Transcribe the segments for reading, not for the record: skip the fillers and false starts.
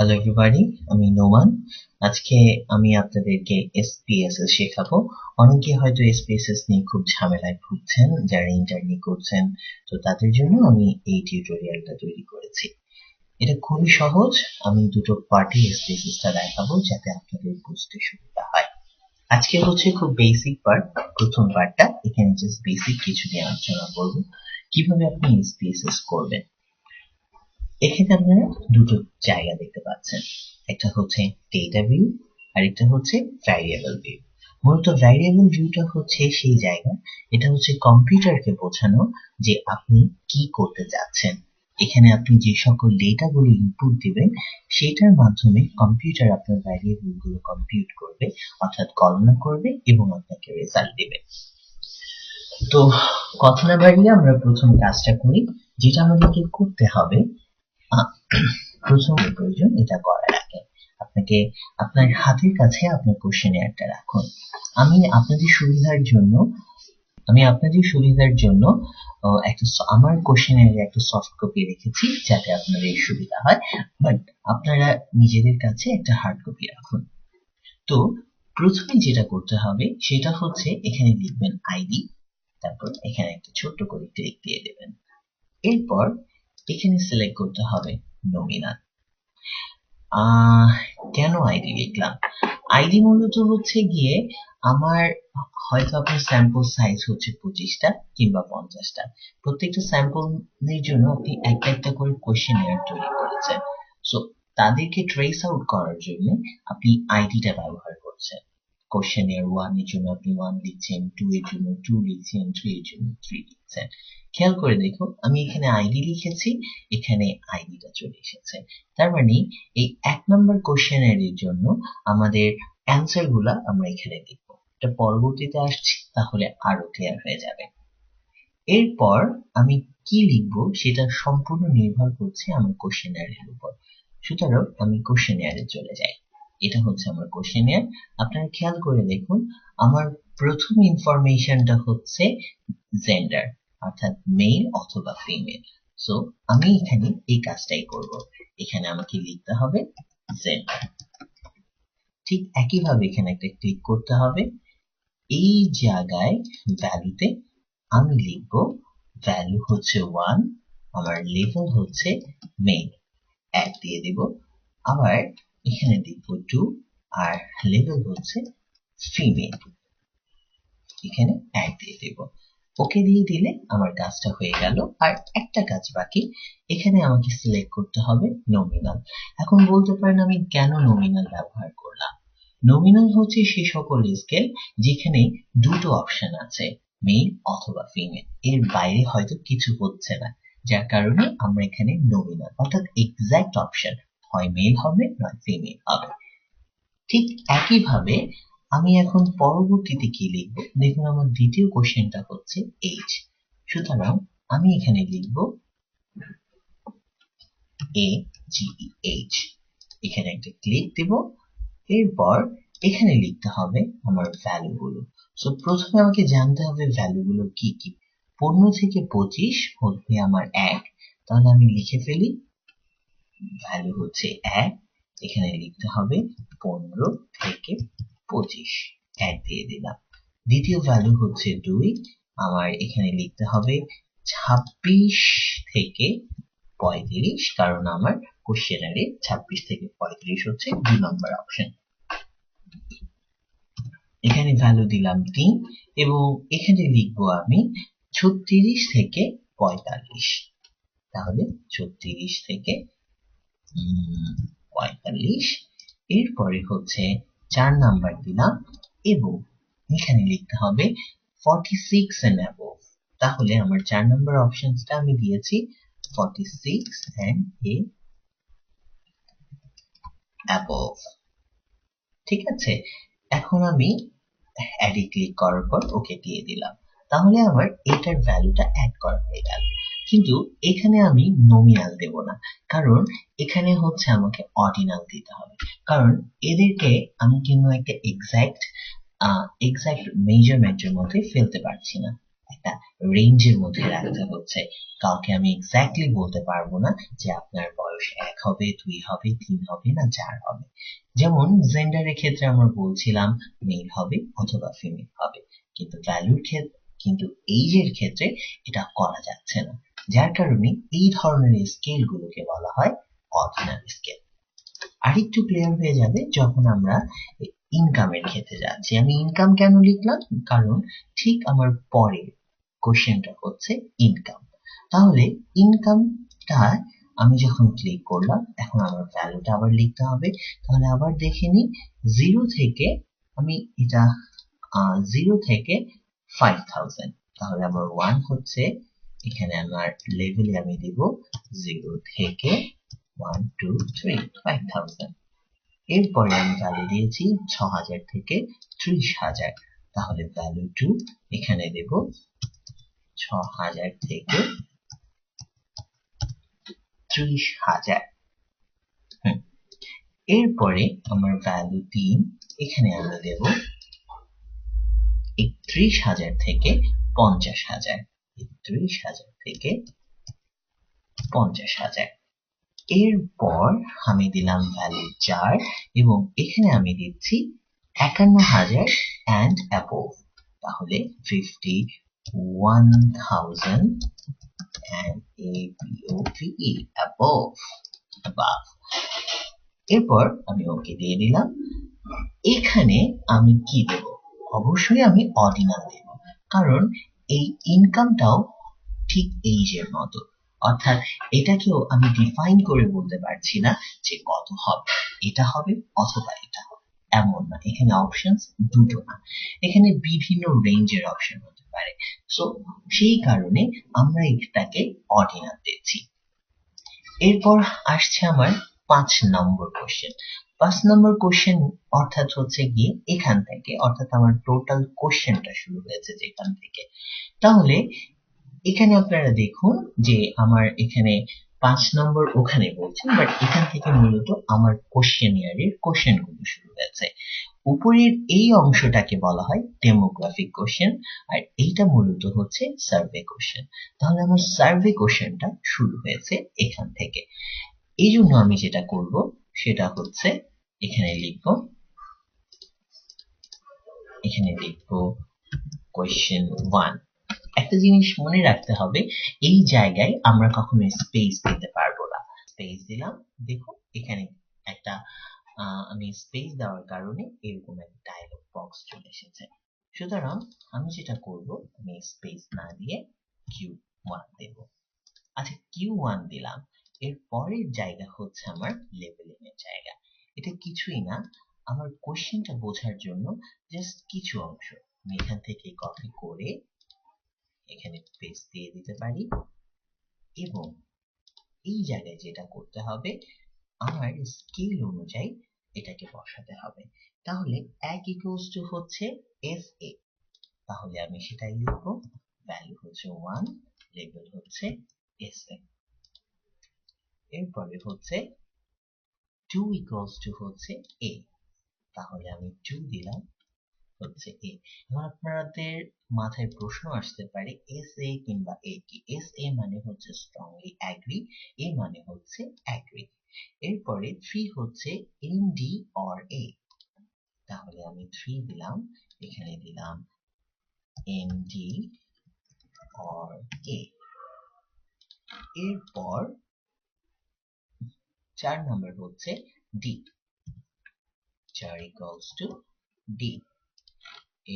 Hello everybody, আমি নোমান। আজকে আমি আপনাদেরকে এসপিএসএস শেখাবো। অনেকে হয়তো এসপিএসএস নিয়ে খুব ঝামেলায় ভুগছেন, যারা ইন্টার্নি করছেন, তো তাদের জন্য আমি এই টিউটোরিয়ালটা তৈরি করেছি। এটা খুবই সহজ। আমি দুটো পার্টি এসপিএসএসটা দেখাবো যাতে আপনাদের বুঝতে সুবিধা হয়। আজকে হচ্ছে খুব বেসিক পার্ট, প্রথম পার্টটা। এখানে জাস্ট বেসিক কিছু নিয়ে আলোচনা করবো, কিভাবে আপনি এসপিএসএস করবেন। এখানে আপনারা দুটো জায়গা দেখতে পাচ্ছেন, একটা হচ্ছে ডেটা ভিউ আর একটা হচ্ছে ভ্যারিয়েবল ভিউ। মূলত ভ্যারিয়েবল ভিউটা হচ্ছে সেই জায়গা, এটা হচ্ছে কম্পিউটারকে বোঝানো যে আপনি কি করতে যাচ্ছেন। এখানে আপনি যে সকল ডেটা গুলো ইনপুট দিবেন সেটার মাধ্যমে কম্পিউটার আপনার ভ্যারিয়েবল গুলো কম্পিউট করবে, অর্থাৎ গণনা করবে এবং আপনাকে রেজাল্ট দিবে। তো কথা না বাড়িয়ে আমরা প্রথম কাজটা করি। যেটা আমাদেরকে করতে হবে, প্রথম প্রয়োজন এটা করার আগে আপনাকে আপনার হাতের কাছে আপনার কোশ্চেনারটা রাখুন। আমি আপনাদের সুবিধার জন্য একটা আমার কোশ্চেনারের একটা সফট কপি রেখেছি যাতে আপনাদের সুবিধা হয়, বাট আপনারা নিজেদের কাছে একটা হার্ড কপি রাখুন। তো প্রথমে যেটা করতে হবে সেটা হচ্ছে এখানে লিখবেন আইডি, তারপর এখানে একটা ছোট্ট করে ক্লিক দিয়ে দেবেন। এরপর এখানে সিলেক্ট করতে হবে নমিনাল। কেন আইডি লিখলাম? আইডি মূলত হচ্ছে গিয়ে আমার, হয়তো আপনার স্যাম্পল সাইজ হচ্ছে 25টা কিংবা 50টা, প্রত্যেকটা স্যাম্পলের জন্য আপনি একটা একটা করে কোশ্চেনার তৈরি করেছেন। সো তাদেরকে ট্রেস আউট করার জন্য আপনি আইডিটা ব্যবহার করছেন। কোশ্চেনার 1 এর জন্য আপনি 1 লিখছেন, 2 এর জন্য 2 লিখছেন, 3 এর জন্য 3 লিখছেন। খেয়াল করে দেখো, আমি এখানে আইডি লিখেছি, এখানে আইডিটা চলে এসেছে। তার মানে এই 1 নম্বর কোশ্চেনারের জন্য আমাদের অ্যান্সার গুলা আমরা এখানে লিখব। এটা পরবর্তীতে আসছি, তাহলে আরো ক্লিয়ার হয়ে যাবে। এরপর আমি কি লিখব সেটা সম্পূর্ণ নির্ভর করছে আমার কোশ্চেনারের উপর। সুতরাং আমি কোশ্চেনারে চলে যাই। এটা হচ্ছে আমার কোশ্চেনার। আপনারা খেয়াল করে দেখুন, আমার প্রথম ইনফরমেশনটা হচ্ছে জেন্ডার, অর্থাৎ মেল অথবা ফিমেল। সো আমি এখানে এই কাজটাই করব। এখানে আমাকে লিখতে হবে জেন্ডার। ঠিক একইভাবে এখানে একটা ক্লিক করতে হবে। এই জায়গায় ভ্যালুতে আমি লিখব ভ্যালু হচ্ছে 1, আমার লেভেল হচ্ছে মেল, এক দিয়ে দিব। আবার এখানে লিখব 2 আর লেভেল হচ্ছে ফিমেল, এখানে এক দিয়ে দেব। ওকে দিয়ে দিলে আমার কাজটা হয়ে গেল। আর একটা কাজ বাকি, এখানে আমাকে সিলেক্ট করতে হবে নমিনাল। এখন বলতে পারেন আমি কেন নমিনাল ব্যবহার করলাম। নমিনাল হচ্ছে সে সকল স্কেল যেখানে দুটো অপশন আছে, মেল অথবা ফিমেল, এর বাইরে হয়তো কিছু হচ্ছে না, যার কারণে আমরা এখানে নমিনাল অর্থাৎ এক্সাক্ট অপশন, হয় মেল হবে নয় ফিমেল হবে। ঠিক একইভাবে আমি এখন পরবর্তীতে কি লিখব, দেখুন আমার দ্বিতীয় কোশ্চেনটা হচ্ছে এজ। সুতরাং আমি এখানে লিখব AGEH, এখানে একটা ক্লিক দেব। এরপর এখানে লিখতে হবে আমার ভ্যালুগুলো। সো প্রথমে আমাকে জানতে হবে ভ্যালুগুলো কি কি। 15 থেকে 25 হচ্ছে আমার 1, তাহলে আমি লিখে ফেলি ভ্যালু হচ্ছে 1। এখানে লিখতে হবে 15 থেকে 25, 1 দিয়ে দিলাম। দ্বিতীয় ভ্যালু হচ্ছে 2, আমার এখানে লিখতে হবে 26 থেকে 35, কারণ আমার কোশ্চেনারে 26 থেকে 35 হচ্ছে 2 নম্বর অপশন। এখানে ভ্যালু দিলাম 3 এবং এখানে লিখবো আমি 36 থেকে 45, তাহলে 36 থেকে 45। এরপরে হচ্ছে 4 নাম্বার দিলাম এবং এখানে লিখতে হবে 46 and above, তাহলে আমার 4 নাম্বার অপশনসটা আমি দিয়েছি 46 and above। ঠিক আছে, এখন আমি অ্যাডে ক্লিক করার পর ওকে দিয়ে দিলাম, তাহলে আমার এটার ভ্যালুটা অ্যাড করা হয়ে গেল। কিন্তু এখানে আমি নমিনাল দেব না, কারণ এখানে হচ্ছে আমাকে অর্ডিনাল দিতে হবে, কারণ এদেরকে আমি কিন্তু একটা এক্সাক্ট মেজারমেন্টের মধ্যে ফেলতে পারছি না। একটা রেঞ্জের মধ্যে রাখতে হচ্ছে। কাউকে আমি এক্স্যাক্টলি বলতে পারবো না যে আপনার বয়স 1 হবে, 2 হবে, 3 হবে না 4 হবে। যেমন জেন্ডারের ক্ষেত্রে আমরা বলছিলাম মেল হবে অথবা ফিমেল হবে, কিন্তু ভ্যালুর ক্ষেত্রে কিন্তু এইজের ক্ষেত্রে এটা করা যাচ্ছে না, যার কারণে এই ধরনের স্কেল গুলোকে বলা হয় অর্ডিনাল স্কেল। আরেকটু ক্লিয়ার হয়ে যাবে যখন আমরা ইনকামের ক্ষেত্রে যাচ্ছি। আমি ইনকাম কেন লিখলাম, কারণ ঠিক আমার পরের কোশ্চেনটা হচ্ছে ইনকাম। তাহলে ইনকামটা আমি যখন ক্লিক করলাম, এখন আমার ভ্যালুটা আবার লিখতে হবে। তাহলে আবার দেখে নিই, 0 থেকে আমি এটা 0 থেকে 5000, তাহলে আমার 1 হচ্ছে, এখানে আমার লেভেলে আমি দিব 0 থেকে 1 2 3 5000। এরপরে আমি ভ্যালু দিয়েছি 6000 থেকে 30000, তাহলে ভ্যালু 2 এখানে দেব 6000 থেকে 30000। এরপরে আমার ভ্যালু 3 এখানে আমি দেব 31000 থেকে 50000, 31000 থেকে 50000। এরপর আমি দিলাম ভ্যালু 4 এবং এখানে আমি দিচ্ছি 51000 and above, তাহলে 51000 and above, above, above। এরপর আমি ওকে দিয়ে দিলাম। এখানে আমি কি দেব, অবশ্যই আমি অর্ডিনাল দেব, কারণ এই ইনকামটাও ঠিক এইজের মতো, অর্থাৎ এটাকেও আমি ডিফাইন করে বলতে পারছি না যে কত হবে, এটা হবে অথবা এটা হবে, এমন না। এখানে অপশনস দুটো না, এখানে বিভিন্ন রেঞ্জের অপশন হতে পারে। সো সেই কারণে আমরা এটাকে অর্ডিনাল দিচ্ছি। এরপর আসছে আমার 5 নম্বর কোশ্চেন। 5 নম্বর কোশ্চেন অর্থাৎ হচ্ছে গিয়ে এখান থেকে, অর্থাৎ আমার টোটাল কোশ্চেনটা শুরু হয়েছে যেখান থেকে। তাহলে এখানে আপনারা দেখুন যে আমার এখানে 5 নম্বর ওখানে বলছেন, বাট এখান থেকে মূলত আমার কোশ্চেনিয়ারের কোশ্চেন গুলো শুরু হয়েছে। উপরের এই অংশটাকে বলা হয় ডেমোগ্রাফিক কোশ্চেন, আর এইটা মূলত হচ্ছে সার্ভে কোশ্চেন। তাহলে আমার সার্ভে কোশ্চেনটা শুরু হয়েছে এখান থেকে। এই জন্য আমি যেটা করব সেটা হচ্ছে এখানে লিখব, কোয়েশ্চেন 1। একটা জিনিস মনে রাখতে হবে, এই জায়গায় আমরা কখনো স্পেস দিতে পারবো না। স্পেস দিলাম, দেখো এখানে একটা আমি স্পেস দেওয়ার কারণে এরকম একটা ডায়লগ বক্স চলে এসেছে। সুতরাং আমি যেটা করব, আমি স্পেস না দিয়ে Q1 দেব। আচ্ছা, Q1 দিলাম। এর পরের জায়গা হচ্ছে আমার লেবেলিং এর জায়গা। এটা কিছুই না, আমার কোশ্চেনটা বোঝার জন্য জাস্ট কিছু অংশ আমি এখান থেকে কপি করে এখানে পেস্ট দিয়ে দিতে পারি, এবং এই জায়গায় যেটা করতে হবে, আমার স্কেল অনুযায়ী এটাকে বসাতে হবে। তাহলে এক ইকুয়ালস টু হচ্ছে SA, তাহলে আমি সেটাই লিখব, ভ্যালু হচ্ছে 1, লেভেল হচ্ছে SA। এরপরে হচ্ছে 2 ইকুয়ালস টু হচ্ছে A, তাহলে আমি 2 দিলাম হচ্ছে A। এখন আপনাদের মাথায় প্রশ্ন আসতে পারে SA কিংবা A কি? SA মানে হচ্ছে স্ট্রংলি অ্যাগ্রি, A মানে হচ্ছে অ্যাগ্রি। এরপরে 3 হচ্ছে ND or A, তাহলে আমি 3 দিলাম, এখানে দিলাম ND or A। এরপর 4 নম্বর হচ্ছে D, 4 ইকুয়ালস টু D।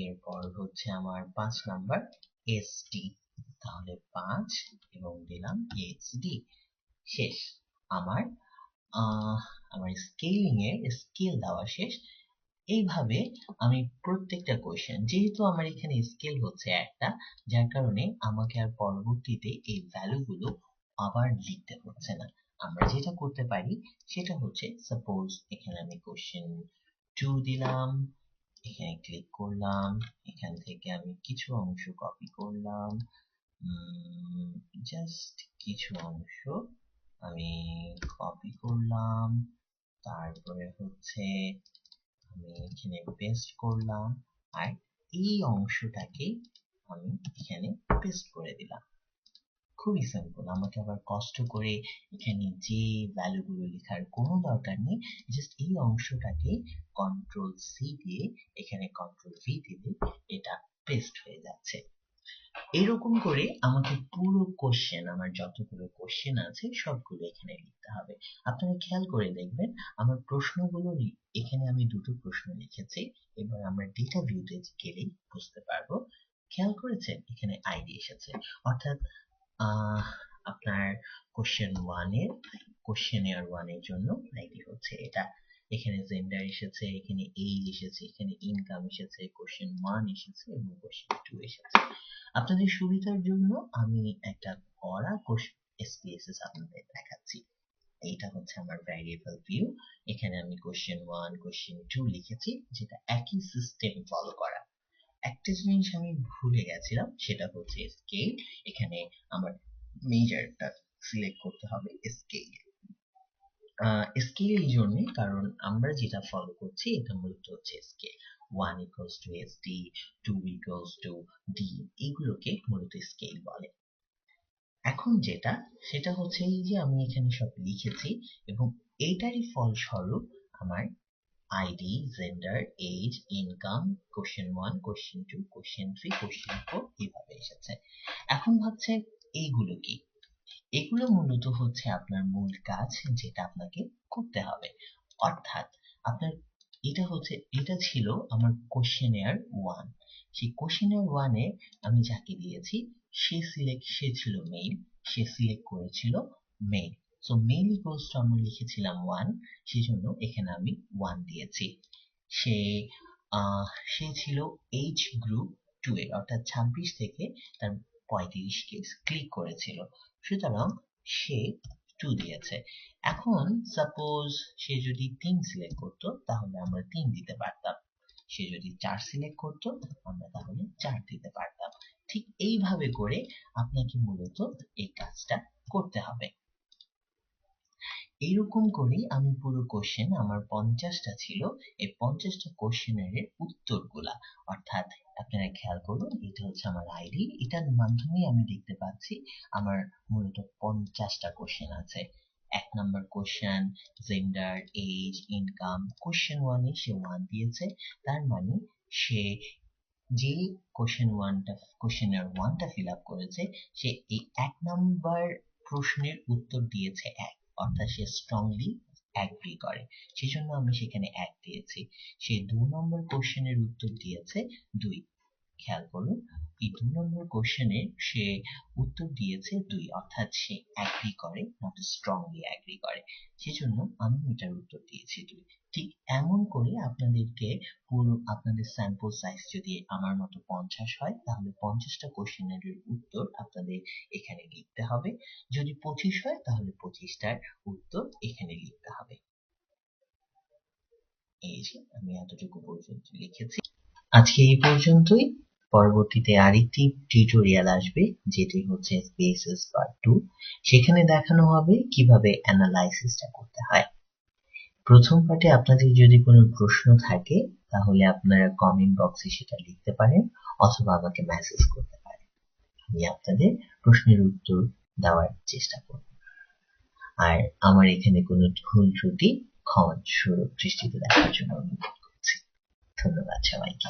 এরপর হচ্ছে আমার 5 নাম্বার SD, তাহলে 5 এবং দিলাম SD। শেষ, আমার আমার স্কেলিং এর স্কেল দেওয়া শেষ। এইভাবে আমি প্রত্যেকটা কোশ্চেন, যেহেতু আমার এখানে স্কেল হচ্ছে একটা, যার কারণে আমাকে আর পরবর্তীতে এই ভ্যালুগুলো আবার লিখতে হচ্ছে না। আমরা যেটা করতে পারি সেটা হচ্ছে, সাপোজ এখানে আমি কোশ্চেন 2 দিলাম, এখানে ক্লিক করলাম, এখান থেকে আমি কিছু অংশ কপি করলাম, জাস্ট কিছু অংশ আমি কপি করলাম, তারপরে হচ্ছে আমি এখানে পেস্ট করলাম, আর এই অংশটাকে আমি এখানে পেস্ট করে দিলাম। খুবই সিম্পল, আমাকে আবার কষ্ট করে এখানে যে ভ্যালুগুলো লেখার কোনো দরকার নেই। জাস্ট এই অংশটাকে কন্ট্রোল সি দিয়ে এখানে কন্ট্রোল ভি দিলে এটা পেস্ট হয়ে যাচ্ছে। এরকম করে আমাকে পুরো কোশ্চেন, আমার যতগুলো কোশ্চেন আছে সবগুলো এখানে লিখতে হবে। আপনারা খেয়াল করে দেখবেন আমার প্রশ্নগুলো এখানে আমি দুটো প্রশ্ন লিখেছি। এবার আমরা ডেটা ভিউতে গেলেই বুঝতে পারবো। খেয়াল করেছেন এখানে আইডি এসেছে, অর্থাৎ আপনার কোশ্চেনিয়ার 1 এর জন্য আইডি হচ্ছে এটা। এখানে জেন্ডার এসেছে, এখানে এজ এসেছে, এখানে ইনকাম এসেছে, কোশ্চেন 1 এসেছে এবং কোশ্চেন 2 এসেছে। আপনাদের সুবিধার জন্য আমি একটা করা SPSS আপনাদের দেখাচ্ছি। এইটা হচ্ছে আমার ভ্যারিয়েবল ভিউ। এখানে আমি কোশ্চেন 1 কোশ্চেন 2 লিখেছি, যেটা একই সিস্টেম ফলো করা। একটা জিনিস আমি ভুলে গেছিলাম, সেটা হচ্ছে স্কেল। এখানে আমার মেজারটা সিলেক্ট করতে হবে স্কেল। স্কেল এই জন্য কারণ আমরা যেটা ফলো করছি এটা মূলত হচ্ছে scale. 1 equals to SD, 2 equals to D, এগুলোকে মূলত স্কেল বলে। এখন সেটা হচ্ছে এই যে আমি এখানে সব লিখেছি এবং এইটারই ফলস্বরূপ আমার ID, gender, age, income, question 1, question 2, question 3, question 4 এইভাবে এসেছে। এখন ভাবছেন এইগুলো কি? এগুলো মূলত হচ্ছে আপনার মূল কাজ, যেটা আপনাকে করতে হবে। অর্থাৎ আপনার এটা ছিল আমার কোশ্চেনিয়ার 1। সেই কোশ্চেনিয়ার 1 এ আমি যাকে দিয়েছি সে ছিল মেল, সে সিলেক্ট করেছিল male. So male equals to আমরা লিখেছিলাম 1, সেই জন্য এখানে আমি 1 দিয়েছি। সে সে ছিল এইজ গ্রুপ 2 এর, অর্থাৎ 26 থেকে তার 35 কে ক্লিক করেছিল, সুতরাং সে 2 দিয়েছে। এখন সাপোজ সে যদি 3 সিলেক্ট করতো তাহলে আমরা 3 দিতে পারতাম, সে যদি 4 সিলেক্ট করতো আমরা তাহলে 4 দিতে পারতাম। ঠিক এইভাবে করে আপনাকে মূলত এই কাজটা করতে হবে। এইরকম করেই আমি পুরো কোশ্চেন, আমার 50টা ছিল, এই 50টা কোশ্চেনের উত্তরগুলা, অর্থাৎ আপনারা খেয়াল করুন এটা হচ্ছে আমার আইডি, এটার মাধ্যমে আমি দেখতে পাচ্ছি আমার মূলত 50টা কোশ্চেন আছে। 1 number question gender, age, income, question 1 এ সে 1 দিয়েছে, তার মানে সে যে কোশ্চেনের 1টা ফিল আপ করেছে সে এই 1 নাম্বার প্রশ্নের উত্তর দিয়েছে 1, অর্থাৎ সে স্ট্রংলি অ্যাগ্রি করে, সেই জন্য আমি সেখানে 1 দিয়েছি। সে 2 নম্বর কোশ্চেনের উত্তর দিয়েছে 2। খেয়াল করুন এই 2 নম্বর কোশ্চেনে সে উত্তর দিয়েছে 2, অর্থাৎ সে অ্যাগ্রি করে, নট স্ট্রংলি অ্যাগ্রি করে, সেজন্য আমি এটার উত্তর দিয়েছি 2। ঠিক এমন করে আপনাদেরকে পুরো আপনাদের স্যাম্পল সাইজ যদি আমার মতো 50 হয় তাহলে 50টা কোশ্চেনের উত্তর আপনাদের এখানে লিখতে হবে। যদি 25 হয় তাহলে 25টার উত্তর এখানে লিখতে হবে। এই যে আমি এতটুকু পর্যন্ত লিখেছি। আজকে এই পর্যন্তই। পরবর্তীতে আরেকটি টিউটোরিয়াল আসবে, যেটি হচ্ছে SPSS পার্ট 2। সেখানে দেখানো হবে কিভাবে অ্যানালাইসিসটা করতে হয়। প্রথম পার্টে আপনাদের যদি কোনো প্রশ্ন থাকে তাহলে আপনারা কমেন্ট বক্সে সেটা লিখতে পারেন অথবা আমাকে মেসেজ করতে পারেন, আমি আপনাদের প্রশ্নের উত্তর দেওয়ার চেষ্টা করব। আর আমার এখানে কোনো ভুল ত্রুটি ক্ষমা সুর দৃষ্টিতে দেখার জন্য অনুরোধ করছি। ধন্যবাদ সবাইকে।